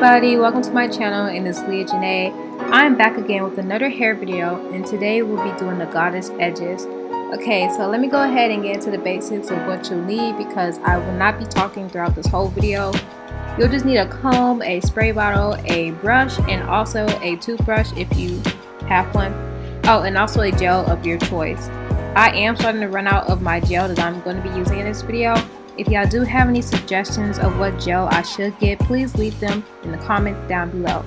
everybody, welcome to my channel, and it's Liyah Joinee. I'm back again with another hair video, and today we'll be doing the goddess edges. Okay, so let me go ahead and get into the basics of what you'll need, because I will not be talking throughout this whole video. You'll just need a comb, a spray bottle, a brush, and also a toothbrush if you have one. Oh, and also a gel of your choice. I am starting to run out of my gel that I'm going to be using in this video. If y'all do have any suggestions of what gel I should get, please leave them in the comments down below.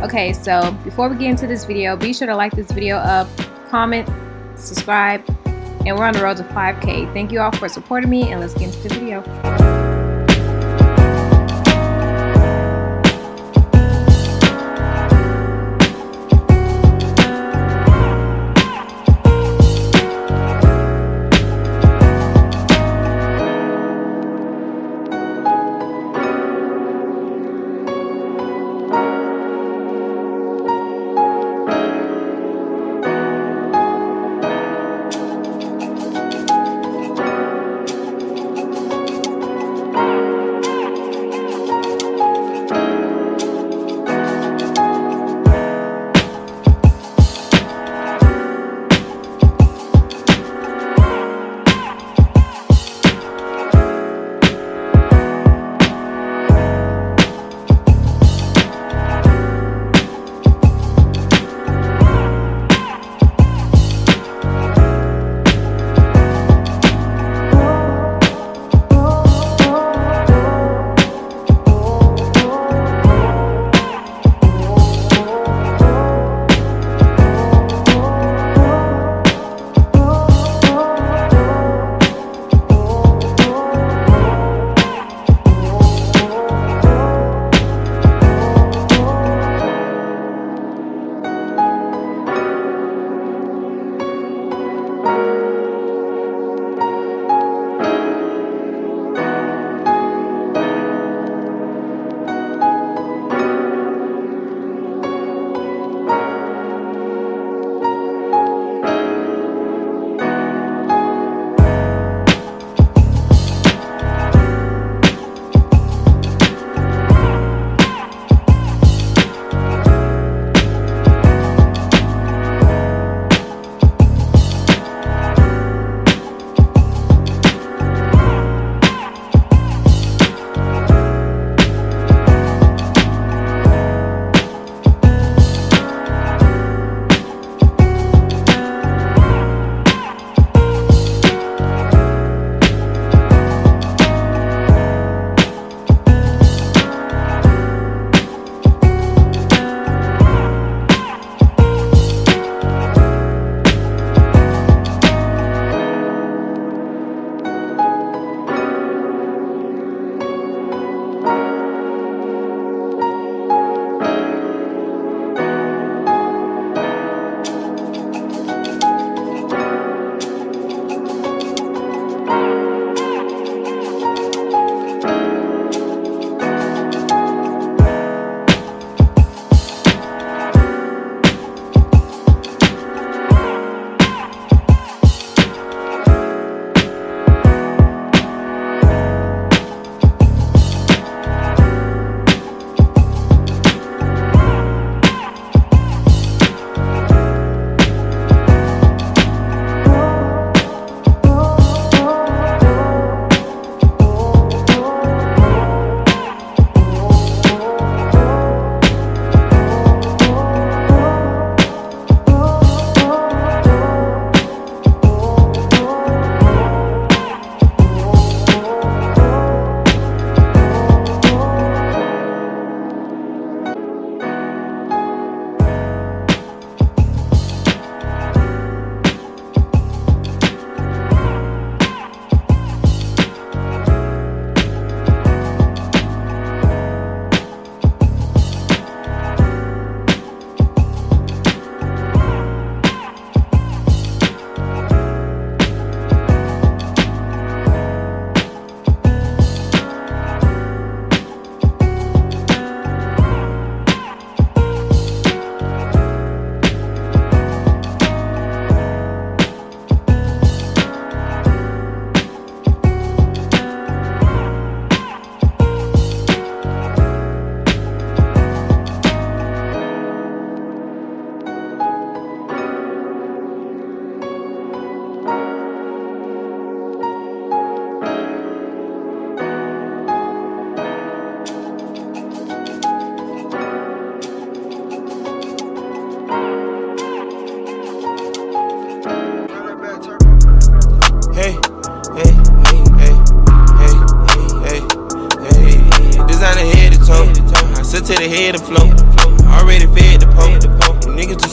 Okay, so before we get into this video, be sure to like this video up, comment, subscribe, and we're on the road to 5K. Thank you all for supporting me, and let's get into the video.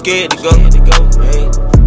scared to go. Hey.